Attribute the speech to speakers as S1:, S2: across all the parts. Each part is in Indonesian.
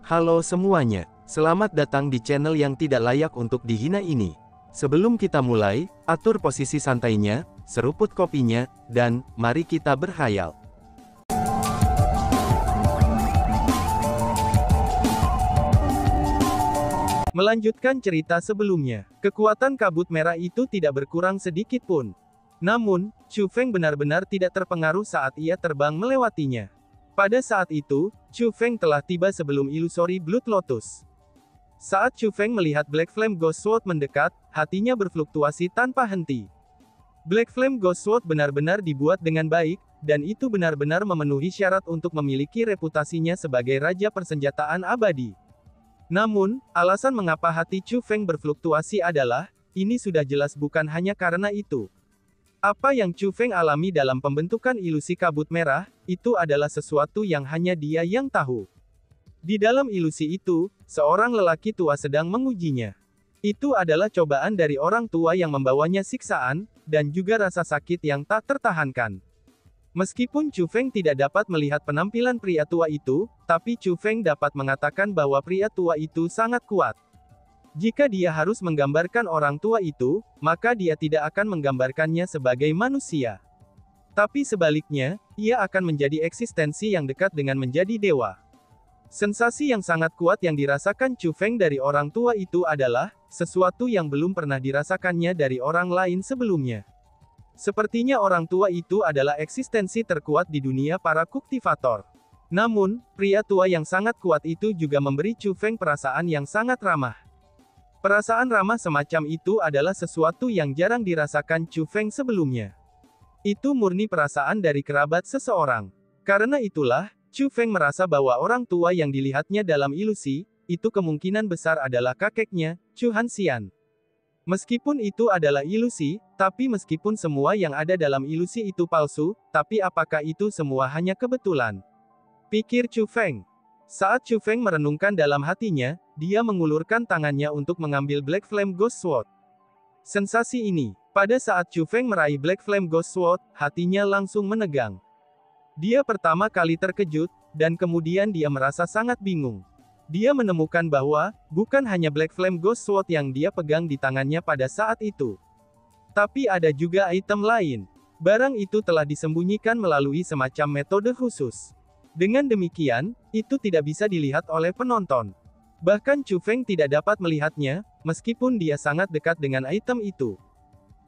S1: Halo semuanya, selamat datang di channel yang tidak layak untuk dihina ini. Sebelum kita mulai, atur posisi santainya, seruput kopinya, dan mari kita berkhayal. Melanjutkan cerita sebelumnya, kekuatan kabut merah itu tidak berkurang sedikit pun. Namun, Chu Feng benar-benar tidak terpengaruh saat ia terbang melewatinya. Pada saat itu, Chu Feng telah tiba sebelum ilusori Blood Lotus. Saat Chu Feng melihat Black Flame Ghost Sword mendekat, hatinya berfluktuasi tanpa henti. Black Flame Ghost Sword benar-benar dibuat dengan baik, dan itu benar-benar memenuhi syarat untuk memiliki reputasinya sebagai Raja Persenjataan Abadi. Namun, alasan mengapa hati Chu Feng berfluktuasi adalah, ini sudah jelas bukan hanya karena itu. Apa yang Chu Feng alami dalam pembentukan ilusi kabut merah, itu adalah sesuatu yang hanya dia yang tahu. Di dalam ilusi itu, seorang lelaki tua sedang mengujinya. Itu adalah cobaan dari orang tua yang membawanya siksaan, dan juga rasa sakit yang tak tertahankan. Meskipun Chu Feng tidak dapat melihat penampilan pria tua itu, tapi Chu Feng dapat mengatakan bahwa pria tua itu sangat kuat. Jika dia harus menggambarkan orang tua itu, maka dia tidak akan menggambarkannya sebagai manusia. Tapi sebaliknya, ia akan menjadi eksistensi yang dekat dengan menjadi dewa. Sensasi yang sangat kuat yang dirasakan Chu Feng dari orang tua itu adalah sesuatu yang belum pernah dirasakannya dari orang lain sebelumnya. Sepertinya orang tua itu adalah eksistensi terkuat di dunia para kultivator. Namun, pria tua yang sangat kuat itu juga memberi Chu Feng perasaan yang sangat ramah. Perasaan ramah semacam itu adalah sesuatu yang jarang dirasakan Chu Feng sebelumnya. Itu murni perasaan dari kerabat seseorang. Karena itulah, Chu Feng merasa bahwa orang tua yang dilihatnya dalam ilusi, itu kemungkinan besar adalah kakeknya, Chu Hanxian. Meskipun itu adalah ilusi, tapi meskipun semua yang ada dalam ilusi itu palsu, tapi apakah itu semua hanya kebetulan? Pikir Chu Feng. Saat Chu Feng merenungkan dalam hatinya, dia mengulurkan tangannya untuk mengambil Black Flame Ghost Sword. Sensasi ini, pada saat Chu Feng meraih Black Flame Ghost Sword, hatinya langsung menegang. Dia pertama kali terkejut, dan kemudian dia merasa sangat bingung. Dia menemukan bahwa, bukan hanya Black Flame Ghost Sword yang dia pegang di tangannya pada saat itu. Tapi ada juga item lain. Barang itu telah disembunyikan melalui semacam metode khusus. Dengan demikian, itu tidak bisa dilihat oleh penonton. Bahkan Chu Feng tidak dapat melihatnya, meskipun dia sangat dekat dengan item itu.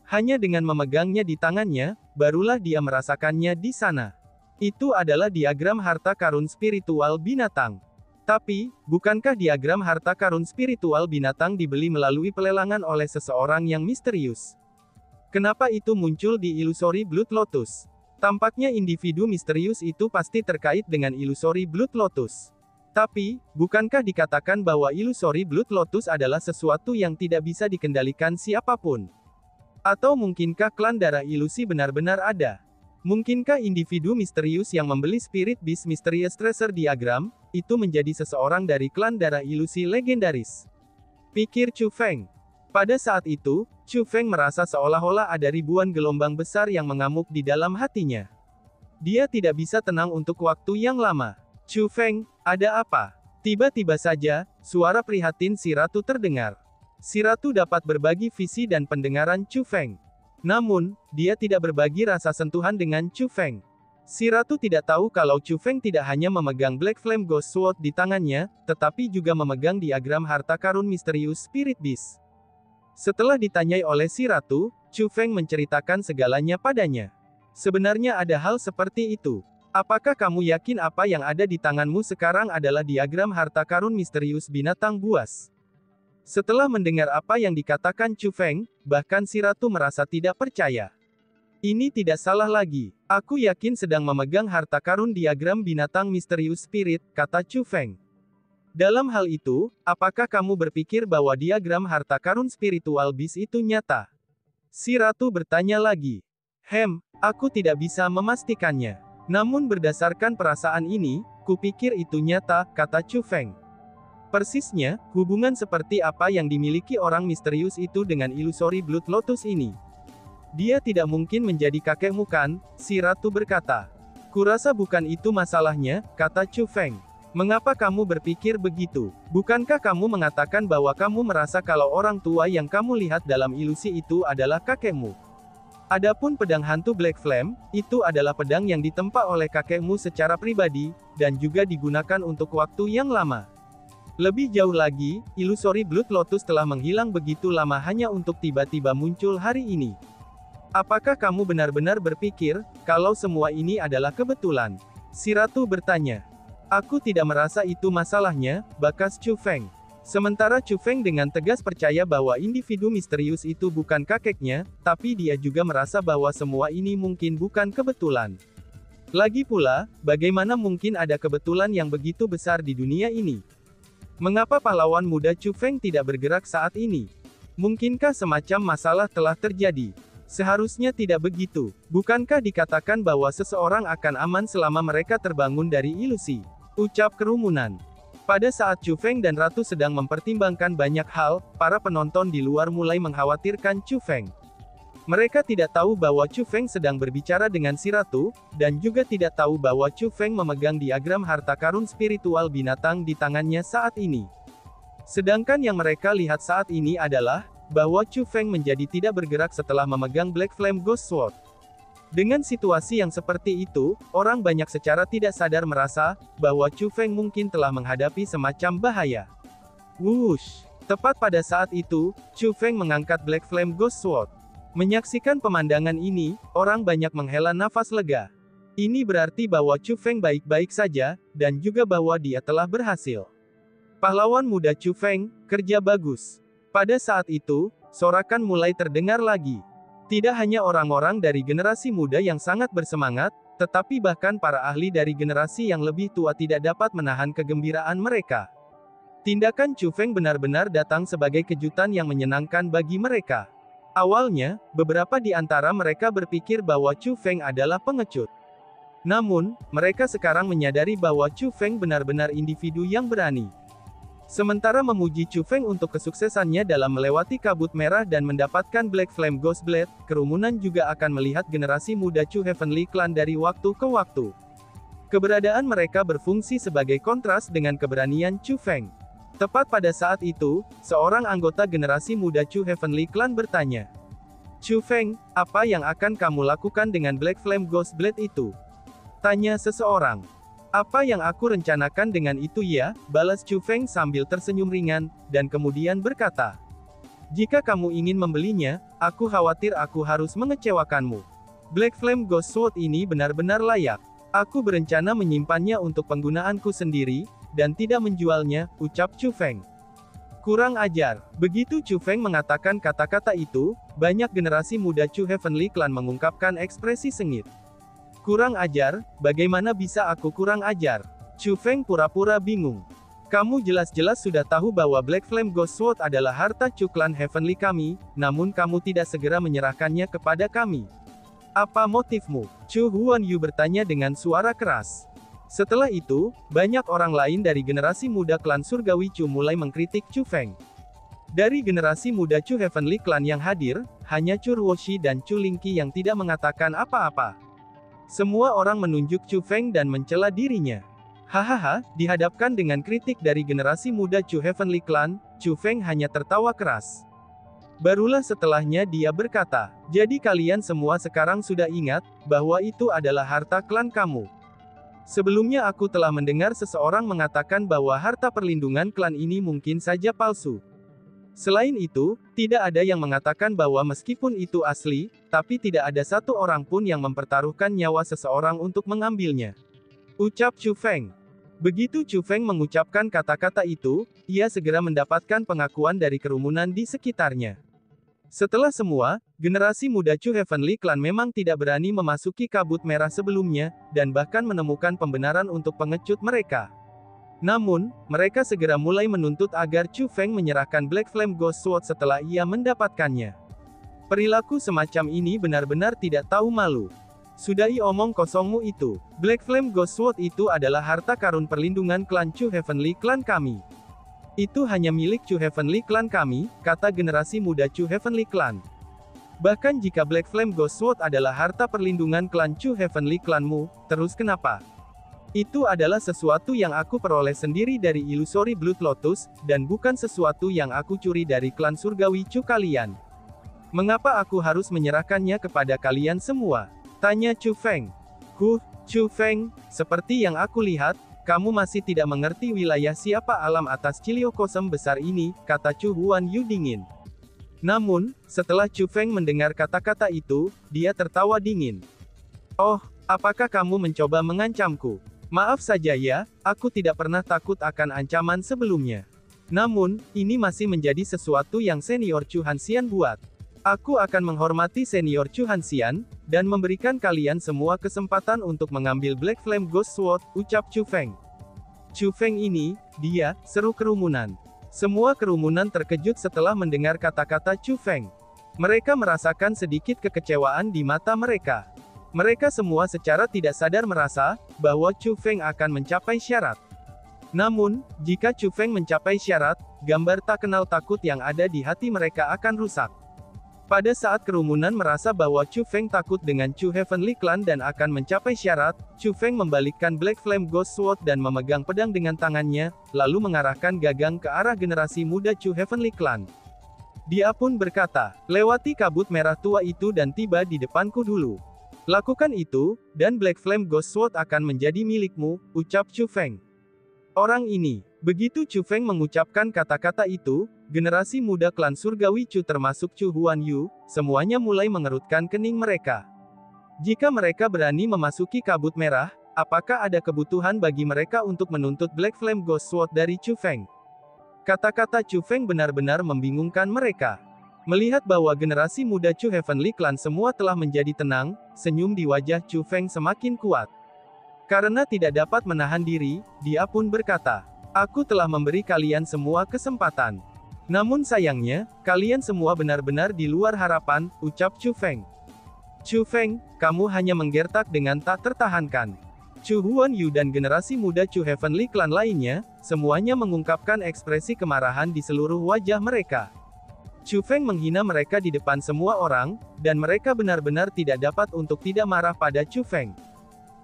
S1: Hanya dengan memegangnya di tangannya, barulah dia merasakannya di sana. Itu adalah diagram harta karun spiritual binatang. Tapi, bukankah diagram harta karun spiritual binatang dibeli melalui pelelangan oleh seseorang yang misterius? Kenapa itu muncul di ilusori Blood Lotus? Tampaknya individu misterius itu pasti terkait dengan ilusori Blood Lotus. Tapi, bukankah dikatakan bahwa ilusori Blood Lotus adalah sesuatu yang tidak bisa dikendalikan siapapun? Atau mungkinkah klan darah ilusi benar-benar ada? Mungkinkah individu misterius yang membeli Spirit Beast Mysterious Treasure Diagram, itu menjadi seseorang dari klan darah ilusi legendaris? Pikir Chu Feng. Pada saat itu, Chu Feng merasa seolah-olah ada ribuan gelombang besar yang mengamuk di dalam hatinya. Dia tidak bisa tenang untuk waktu yang lama. Chu Feng, ada apa? Tiba-tiba saja, suara prihatin si ratu terdengar. Si ratu dapat berbagi visi dan pendengaran Chu Feng. Namun, dia tidak berbagi rasa sentuhan dengan Chu Feng. Si ratu tidak tahu kalau Chu Feng tidak hanya memegang Black Flame Ghost Sword di tangannya, tetapi juga memegang diagram harta karun misterius Spirit Beast. Setelah ditanyai oleh si ratu, Chu Feng menceritakan segalanya padanya. Sebenarnya ada hal seperti itu. Apakah kamu yakin apa yang ada di tanganmu sekarang adalah diagram harta karun misterius binatang buas? Setelah mendengar apa yang dikatakan Chu Feng, bahkan si ratu merasa tidak percaya. Ini tidak salah lagi. Aku yakin sedang memegang harta karun diagram binatang misterius spirit, kata Chu Feng. Dalam hal itu, apakah kamu berpikir bahwa diagram harta karun spiritual beast itu nyata? Si ratu bertanya lagi. Aku tidak bisa memastikannya. Namun berdasarkan perasaan ini, kupikir itu nyata, kata Chu Feng. Persisnya, hubungan seperti apa yang dimiliki orang misterius itu dengan ilusori Blood Lotus ini? Dia tidak mungkin menjadi kakekmu kan? Si ratu berkata. Kurasa bukan itu masalahnya, kata Chu Feng. Mengapa kamu berpikir begitu? Bukankah kamu mengatakan bahwa kamu merasa kalau orang tua yang kamu lihat dalam ilusi itu adalah kakekmu? Adapun pedang hantu Black Flame, itu adalah pedang yang ditempa oleh kakekmu secara pribadi, dan juga digunakan untuk waktu yang lama. Lebih jauh lagi, ilusori Blood Lotus telah menghilang begitu lama hanya untuk tiba-tiba muncul hari ini. Apakah kamu benar-benar berpikir, kalau semua ini adalah kebetulan? Si ratu bertanya. Aku tidak merasa itu masalahnya, bakas Chu Feng. Sementara Chu Feng dengan tegas percaya bahwa individu misterius itu bukan kakeknya, tapi dia juga merasa bahwa semua ini mungkin bukan kebetulan. Lagi pula, bagaimana mungkin ada kebetulan yang begitu besar di dunia ini? Mengapa pahlawan muda Chu Feng tidak bergerak saat ini? Mungkinkah semacam masalah telah terjadi? Seharusnya tidak begitu. Bukankah dikatakan bahwa seseorang akan aman selama mereka terbangun dari ilusi? Ucap kerumunan. Pada saat Chu Feng dan Ratu sedang mempertimbangkan banyak hal, para penonton di luar mulai mengkhawatirkan Chu Feng. Mereka tidak tahu bahwa Chu Feng sedang berbicara dengan si Ratu, dan juga tidak tahu bahwa Chu Feng memegang diagram harta karun spiritual binatang di tangannya saat ini. Sedangkan yang mereka lihat saat ini adalah, bahwa Chu Feng menjadi tidak bergerak setelah memegang Black Flame Ghost Sword. Dengan situasi yang seperti itu, orang banyak secara tidak sadar merasa, bahwa Chu Feng mungkin telah menghadapi semacam bahaya. Wush! Tepat pada saat itu, Chu Feng mengangkat Black Flame Ghost Sword. Menyaksikan pemandangan ini, orang banyak menghela nafas lega. Ini berarti bahwa Chu Feng baik-baik saja, dan juga bahwa dia telah berhasil. Pahlawan muda Chu Feng, kerja bagus. Pada saat itu, sorakan mulai terdengar lagi. Tidak hanya orang-orang dari generasi muda yang sangat bersemangat, tetapi bahkan para ahli dari generasi yang lebih tua tidak dapat menahan kegembiraan mereka. Tindakan Chu Feng benar-benar datang sebagai kejutan yang menyenangkan bagi mereka. Awalnya, beberapa di antara mereka berpikir bahwa Chu Feng adalah pengecut. Namun, mereka sekarang menyadari bahwa Chu Feng benar-benar individu yang berani. Sementara memuji Chu Feng untuk kesuksesannya dalam melewati kabut merah dan mendapatkan Black Flame Ghost Blade, kerumunan juga akan melihat generasi muda Chu Heavenly Clan dari waktu ke waktu. Keberadaan mereka berfungsi sebagai kontras dengan keberanian Chu Feng. Tepat pada saat itu, seorang anggota generasi muda Chu Heavenly Clan bertanya. Chu Feng, apa yang akan kamu lakukan dengan Black Flame Ghost Blade itu? Tanya seseorang. Apa yang aku rencanakan dengan itu ya, balas Chu Feng sambil tersenyum ringan, dan kemudian berkata. Jika kamu ingin membelinya, aku khawatir aku harus mengecewakanmu. Black Flame Ghost Sword ini benar-benar layak. Aku berencana menyimpannya untuk penggunaanku sendiri, dan tidak menjualnya, ucap Chu Feng. Kurang ajar. Begitu Chu Feng mengatakan kata-kata itu, banyak generasi muda Chu Heavenly Clan mengungkapkan ekspresi sengit. Kurang ajar, bagaimana bisa aku kurang ajar? Chu Feng pura-pura bingung. Kamu jelas-jelas sudah tahu bahwa Black Flame Ghost Sword adalah harta Chu Clan Heavenly kami, namun kamu tidak segera menyerahkannya kepada kami. Apa motifmu? Chu Huanyu bertanya dengan suara keras. Setelah itu, banyak orang lain dari generasi muda klan surgawi Chu mulai mengkritik Chu Feng. Dari generasi muda Chu Heavenly Clan yang hadir, hanya Chu Ruoshi dan Chu Lingqi yang tidak mengatakan apa-apa. Semua orang menunjuk Chu Feng dan mencela dirinya. Hahaha, dihadapkan dengan kritik dari generasi muda Chu Heavenly Clan, Chu Feng hanya tertawa keras. Barulah setelahnya dia berkata, jadi kalian semua sekarang sudah ingat, bahwa itu adalah harta klan kamu. Sebelumnya aku telah mendengar seseorang mengatakan bahwa harta perlindungan klan ini mungkin saja palsu. Selain itu, tidak ada yang mengatakan bahwa meskipun itu asli, tapi tidak ada satu orang pun yang mempertaruhkan nyawa seseorang untuk mengambilnya. Ucap Chu Feng. Begitu Chu Feng mengucapkan kata-kata itu, ia segera mendapatkan pengakuan dari kerumunan di sekitarnya. Setelah semua, generasi muda Chu Heavenly Clan memang tidak berani memasuki kabut merah sebelumnya, dan bahkan menemukan pembenaran untuk pengecut mereka. Namun, mereka segera mulai menuntut agar Chu Feng menyerahkan Black Flame Ghost Sword setelah ia mendapatkannya. Perilaku semacam ini benar-benar tidak tahu malu. Sudahi omong kosongmu itu. Black Flame Ghost Sword itu adalah harta karun perlindungan klan Chu Heavenly Clan kami. Itu hanya milik Chu Heavenly Clan kami, kata generasi muda Chu Heavenly Clan. Bahkan jika Black Flame Ghost Sword adalah harta perlindungan klan Chu Heavenly Clanmu, terus kenapa? Itu adalah sesuatu yang aku peroleh sendiri dari Illusory Blood Lotus, dan bukan sesuatu yang aku curi dari klan surgawi Chu kalian. Mengapa aku harus menyerahkannya kepada kalian semua? Tanya Chu Feng. Chu Feng, seperti yang aku lihat, kamu masih tidak mengerti wilayah siapa alam atas Ciliokosem besar ini, kata Chu Huan Yu dingin. Namun, setelah Chu Feng mendengar kata-kata itu, dia tertawa dingin. Oh, apakah kamu mencoba mengancamku? Maaf saja ya, aku tidak pernah takut akan ancaman sebelumnya. Namun, ini masih menjadi sesuatu yang senior Chu Hanxian buat. Aku akan menghormati senior Chu Hanxian, dan memberikan kalian semua kesempatan untuk mengambil Black Flame Ghost Sword, ucap Chu Feng. Chu Feng ini, dia, seru kerumunan. Semua kerumunan terkejut setelah mendengar kata-kata Chu Feng. Mereka merasakan sedikit kekecewaan di mata mereka. Mereka semua secara tidak sadar merasa, bahwa Chu Feng akan mencapai syarat. Namun, jika Chu Feng mencapai syarat, gambar tak kenal takut yang ada di hati mereka akan rusak. Pada saat kerumunan merasa bahwa Chu Feng takut dengan Chu Heavenly Clan dan akan mencapai syarat, Chu Feng membalikkan Black Flame Ghost Sword dan memegang pedang dengan tangannya, lalu mengarahkan gagang ke arah generasi muda Chu Heavenly Clan. Dia pun berkata, lewati kabut merah tua itu dan tiba di depanku dulu. Lakukan itu, dan Black Flame Ghost Sword akan menjadi milikmu, ucap Chu Feng. Orang ini. Begitu Chu Feng mengucapkan kata-kata itu, generasi muda klan surgawi Chu termasuk Chu Huan Yu, semuanya mulai mengerutkan kening mereka. Jika mereka berani memasuki kabut merah, apakah ada kebutuhan bagi mereka untuk menuntut Black Flame Ghost Sword dari Chu Feng? Kata-kata Chu Feng benar-benar membingungkan mereka. Melihat bahwa generasi muda Chu Heavenly Clan semua telah menjadi tenang, senyum di wajah Chu Feng semakin kuat. Karena tidak dapat menahan diri, dia pun berkata, aku telah memberi kalian semua kesempatan. Namun sayangnya, kalian semua benar-benar di luar harapan, ucap Chu Feng. Chu Feng, kamu hanya menggertak dengan tak tertahankan. Chu Huan Yu dan generasi muda Chu Heavenly Clan lainnya, semuanya mengungkapkan ekspresi kemarahan di seluruh wajah mereka. Chu Feng menghina mereka di depan semua orang, dan mereka benar-benar tidak dapat untuk tidak marah pada Chu Feng.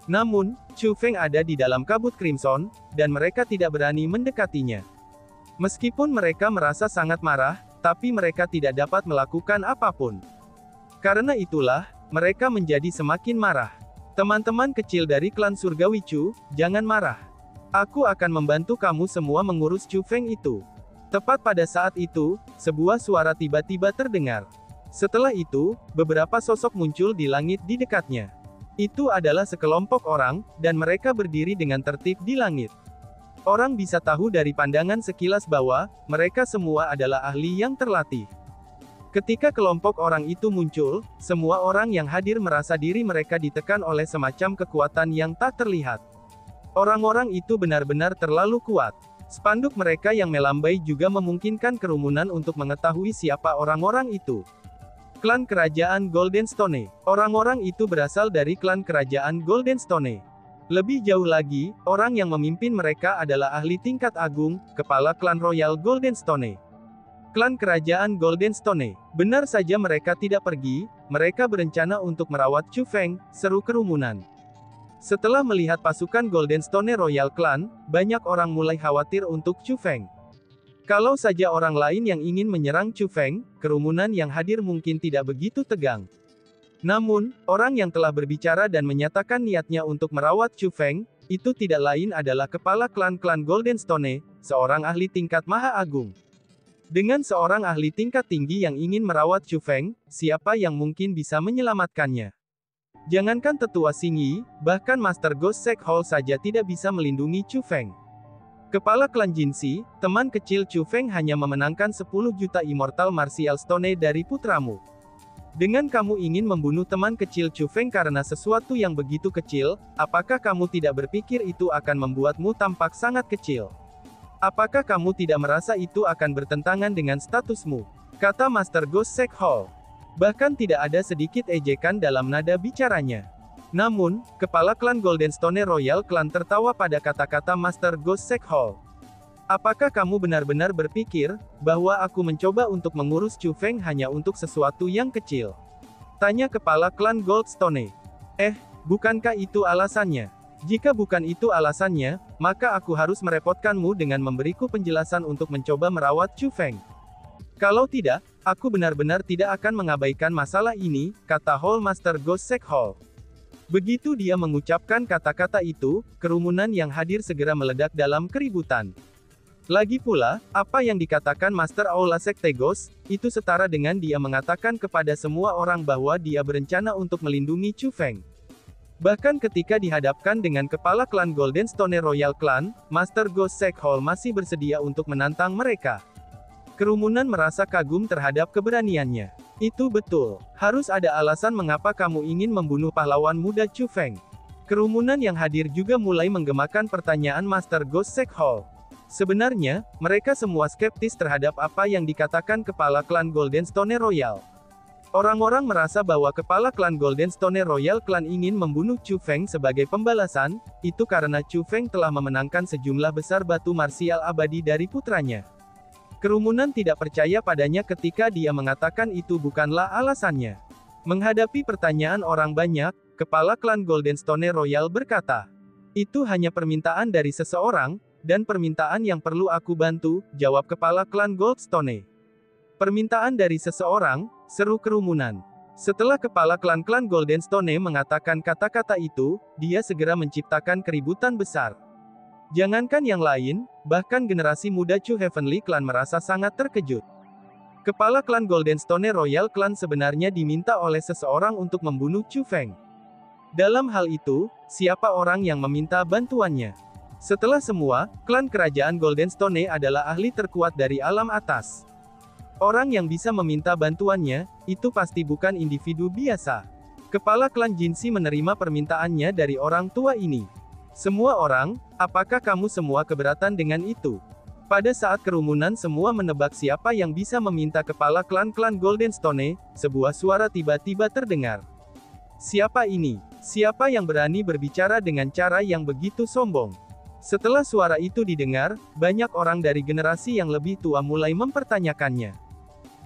S1: Namun, Chu Feng ada di dalam kabut crimson, dan mereka tidak berani mendekatinya. Meskipun mereka merasa sangat marah, tapi mereka tidak dapat melakukan apapun. Karena itulah, mereka menjadi semakin marah. Teman-teman kecil dari klan surgawi Chu, jangan marah. Aku akan membantu kamu semua mengurus Chu Feng itu. Tepat pada saat itu, sebuah suara tiba-tiba terdengar. Setelah itu, beberapa sosok muncul di langit di dekatnya. Itu adalah sekelompok orang, dan mereka berdiri dengan tertib di langit. Orang bisa tahu dari pandangan sekilas bahwa, mereka semua adalah ahli yang terlatih. Ketika kelompok orang itu muncul, semua orang yang hadir merasa diri mereka ditekan oleh semacam kekuatan yang tak terlihat. Orang-orang itu benar-benar terlalu kuat. Spanduk mereka yang melambai juga memungkinkan kerumunan untuk mengetahui siapa orang-orang itu. Klan Kerajaan Golden Stone. Orang-orang itu berasal dari klan Kerajaan Golden Stone. Lebih jauh lagi, orang yang memimpin mereka adalah ahli tingkat agung, kepala klan Royal Golden Stone. Klan Kerajaan Golden Stone. Benar saja mereka tidak pergi, mereka berencana untuk merawat Chu Feng, seru kerumunan. Setelah melihat pasukan Golden Stone Royal Clan, banyak orang mulai khawatir untuk Chu Feng. Kalau saja orang lain yang ingin menyerang Chu Feng, kerumunan yang hadir mungkin tidak begitu tegang. Namun, orang yang telah berbicara dan menyatakan niatnya untuk merawat Chu Feng, itu tidak lain adalah kepala klan-klan Golden Stone, seorang ahli tingkat Maha Agung. Dengan seorang ahli tingkat tinggi yang ingin merawat Chu Feng, siapa yang mungkin bisa menyelamatkannya? Jangankan tetua Xingyi, bahkan Master Ghost Sek Hall saja tidak bisa melindungi Chu Feng. Kepala klan Jinxi, teman kecil Chu Feng hanya memenangkan 10 juta Immortal Martial Stone dari putramu. Dengan kamu ingin membunuh teman kecil Chu Feng karena sesuatu yang begitu kecil, apakah kamu tidak berpikir itu akan membuatmu tampak sangat kecil? Apakah kamu tidak merasa itu akan bertentangan dengan statusmu? Kata Master Ghost Sek Hall. Bahkan tidak ada sedikit ejekan dalam nada bicaranya. Namun, kepala klan Golden Stone Royal Clan tertawa pada kata-kata Master Ghost Sek Hall. Apakah kamu benar-benar berpikir, bahwa aku mencoba untuk mengurus Chu Feng hanya untuk sesuatu yang kecil? Tanya kepala klan Goldstone. Bukankah itu alasannya? Jika bukan itu alasannya, maka aku harus merepotkanmu dengan memberiku penjelasan untuk mencoba merawat Chu Feng. Kalau tidak, aku benar-benar tidak akan mengabaikan masalah ini, kata Hall Master Ghost Sek Hall. Begitu dia mengucapkan kata-kata itu, kerumunan yang hadir segera meledak dalam keributan. Lagi pula, apa yang dikatakan Master Aula Sekte Ghost, itu setara dengan dia mengatakan kepada semua orang bahwa dia berencana untuk melindungi Chu Feng. Bahkan ketika dihadapkan dengan kepala klan Golden Stone Royal Clan, Master Ghost Sek Hall masih bersedia untuk menantang mereka. Kerumunan merasa kagum terhadap keberaniannya. Itu betul. Harus ada alasan mengapa kamu ingin membunuh pahlawan muda Chu Feng. Kerumunan yang hadir juga mulai menggemakan pertanyaan Master Ghost Sek Hall. Sebenarnya, mereka semua skeptis terhadap apa yang dikatakan kepala klan Golden Stone Royal. Orang-orang merasa bahwa kepala klan Golden Stone Royal Clan ingin membunuh Chu Feng sebagai pembalasan, itu karena Chu Feng telah memenangkan sejumlah besar batu marsial abadi dari putranya. Kerumunan tidak percaya padanya ketika dia mengatakan itu bukanlah alasannya. Menghadapi pertanyaan orang banyak, kepala klan Golden Stone Royal berkata, "Itu hanya permintaan dari seseorang, dan permintaan yang perlu aku bantu," jawab kepala klan Goldstone. "Permintaan dari seseorang," seru kerumunan. Setelah kepala klan Golden Stone mengatakan kata-kata itu, dia segera menciptakan keributan besar. Jangankan yang lain, bahkan generasi muda Chu Heavenly Clan merasa sangat terkejut. Kepala klan Golden Stone Royal Clan sebenarnya diminta oleh seseorang untuk membunuh Chu Feng. Dalam hal itu, siapa orang yang meminta bantuannya? Setelah semua, klan kerajaan Golden Stone adalah ahli terkuat dari alam atas. Orang yang bisa meminta bantuannya, itu pasti bukan individu biasa. Kepala klan Jinsi menerima permintaannya dari orang tua ini. Semua orang, apakah kamu semua keberatan dengan itu? Pada saat kerumunan semua menebak siapa yang bisa meminta kepala klan Golden Stone, sebuah suara tiba-tiba terdengar. Siapa ini? Siapa yang berani berbicara dengan cara yang begitu sombong? Setelah suara itu didengar, banyak orang dari generasi yang lebih tua mulai mempertanyakannya.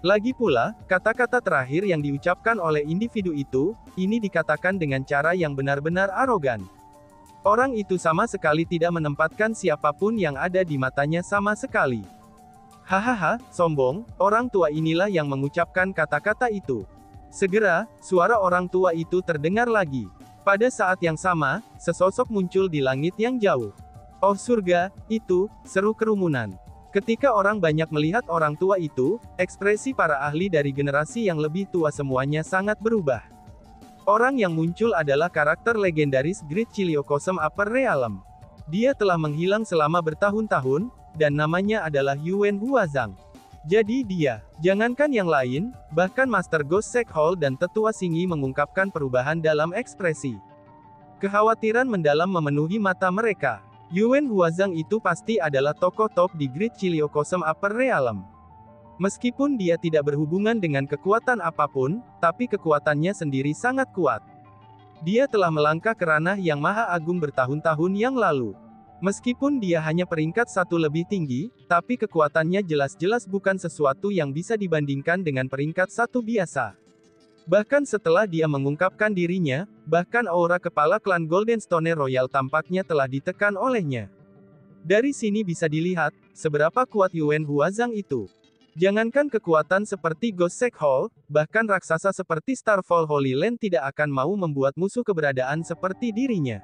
S1: Lagi pula, kata-kata terakhir yang diucapkan oleh individu itu, ini dikatakan dengan cara yang benar-benar arogan. Orang itu sama sekali tidak menempatkan siapapun yang ada di matanya sama sekali. Hahaha, sombong, orang tua inilah yang mengucapkan kata-kata itu. Segera, suara orang tua itu terdengar lagi. Pada saat yang sama, sesosok muncul di langit yang jauh. Oh surga, itu, seru kerumunan. Ketika orang banyak melihat orang tua itu, ekspresi para ahli dari generasi yang lebih tua semuanya sangat berubah. Orang yang muncul adalah karakter legendaris Great Chiliocosm Upper Realm. Dia telah menghilang selama bertahun-tahun, dan namanya adalah Yuan Huazang. Jadi dia, jangankan yang lain, bahkan Master Ghost Sek Hall dan Tetua Singi mengungkapkan perubahan dalam ekspresi. Kekhawatiran mendalam memenuhi mata mereka. Yuan Huazang itu pasti adalah tokoh top di Great Chiliocosm Upper Realm. Meskipun dia tidak berhubungan dengan kekuatan apapun, tapi kekuatannya sendiri sangat kuat. Dia telah melangkah ke ranah yang maha agung bertahun-tahun yang lalu. Meskipun dia hanya peringkat satu lebih tinggi, tapi kekuatannya jelas-jelas bukan sesuatu yang bisa dibandingkan dengan peringkat satu biasa. Bahkan setelah dia mengungkapkan dirinya, bahkan aura kepala klan Golden Stone Royal tampaknya telah ditekan olehnya. Dari sini bisa dilihat, seberapa kuat Yuan Huazang itu. Jangankan kekuatan seperti Ghost Sek Hall, bahkan raksasa seperti Starfall Holy Land tidak akan mau membuat musuh keberadaan seperti dirinya.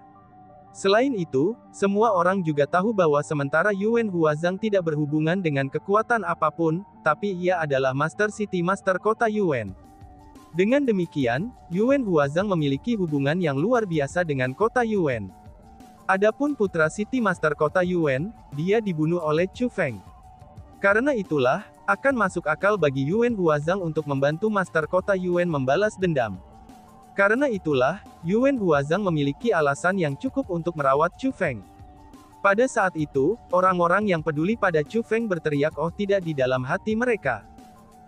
S1: Selain itu, semua orang juga tahu bahwa sementara Yuan Huazang tidak berhubungan dengan kekuatan apapun, tapi ia adalah Master City Master Kota Yuan. Dengan demikian, Yuan Huazang memiliki hubungan yang luar biasa dengan kota Yuan. Adapun putra City Master kota Yuan, dia dibunuh oleh Chu Feng. Karena itulah, akan masuk akal bagi Yuan Huazang untuk membantu Master kota Yuan membalas dendam. Karena itulah, Yuan Huazang memiliki alasan yang cukup untuk merawat Chu Feng. Pada saat itu, orang-orang yang peduli pada Chu Feng berteriak oh tidak di dalam hati mereka.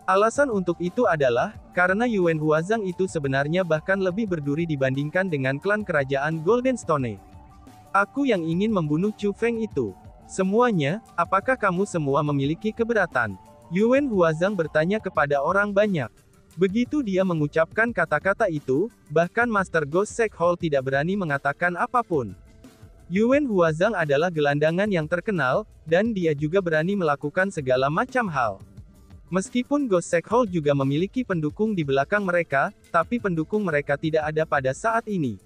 S1: Alasan untuk itu adalah, karena Yuan Huazang itu sebenarnya bahkan lebih berduri dibandingkan dengan klan kerajaan Golden Stone. Aku yang ingin membunuh Chu Feng itu. Semuanya, apakah kamu semua memiliki keberatan? Yuan Huazang bertanya kepada orang banyak. Begitu dia mengucapkan kata-kata itu, bahkan Master Ghost Sek Hall tidak berani mengatakan apapun. Yuan Huazang adalah gelandangan yang terkenal, dan dia juga berani melakukan segala macam hal. Meskipun Ghost Shake Hall juga memiliki pendukung di belakang mereka, tapi pendukung mereka tidak ada pada saat ini.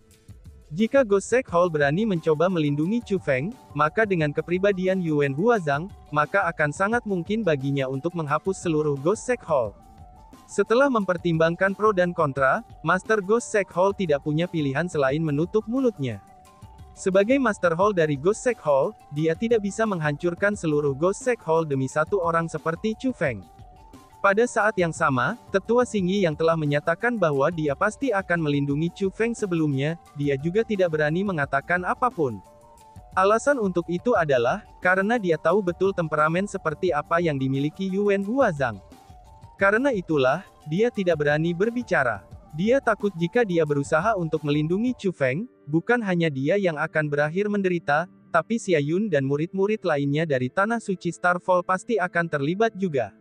S1: Jika Ghost Shake Hall berani mencoba melindungi Chu Feng, maka dengan kepribadian Yuan Huazang, maka akan sangat mungkin baginya untuk menghapus seluruh Ghost Shake Hall. Setelah mempertimbangkan pro dan kontra, Master Ghost Shake Hall tidak punya pilihan selain menutup mulutnya. Sebagai Master Hall dari Ghost Shake Hall, dia tidak bisa menghancurkan seluruh Ghost Shake Hall demi satu orang seperti Chu Feng. Pada saat yang sama, Tetua Xingyi yang telah menyatakan bahwa dia pasti akan melindungi Chu Feng sebelumnya, dia juga tidak berani mengatakan apapun. Alasan untuk itu adalah, karena dia tahu betul temperamen seperti apa yang dimiliki Yuan Huazang. Karena itulah, dia tidak berani berbicara. Dia takut jika dia berusaha untuk melindungi Chu Feng, bukan hanya dia yang akan berakhir menderita, tapi Xia Yun dan murid-murid lainnya dari Tanah Suci Starfall pasti akan terlibat juga.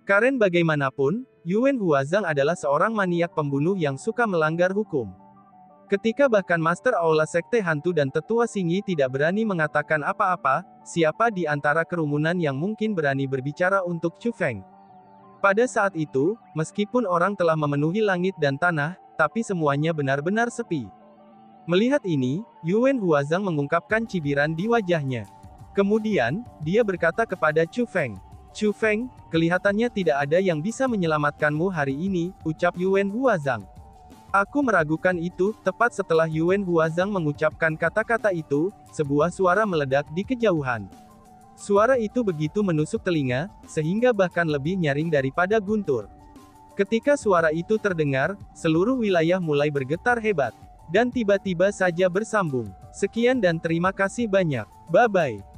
S1: Karena bagaimanapun, Yuan Huazang adalah seorang maniak pembunuh yang suka melanggar hukum. Ketika bahkan Master Aula Sekte Hantu dan Tetua Xingyi tidak berani mengatakan apa-apa, siapa di antara kerumunan yang mungkin berani berbicara untuk Chu Feng? Pada saat itu, meskipun orang telah memenuhi langit dan tanah, tapi semuanya benar-benar sepi. Melihat ini, Yuan Huazang mengungkapkan cibiran di wajahnya. Kemudian, dia berkata kepada Chu Feng. Chu Feng, kelihatannya tidak ada yang bisa menyelamatkanmu hari ini, ucap Yuan Huazang. Aku meragukan itu. Tepat setelah Yuan Huazang mengucapkan kata-kata itu, sebuah suara meledak di kejauhan. Suara itu begitu menusuk telinga, sehingga bahkan lebih nyaring daripada guntur. Ketika suara itu terdengar, seluruh wilayah mulai bergetar hebat. Dan tiba-tiba saja bersambung. Sekian dan terima kasih banyak. Bye-bye.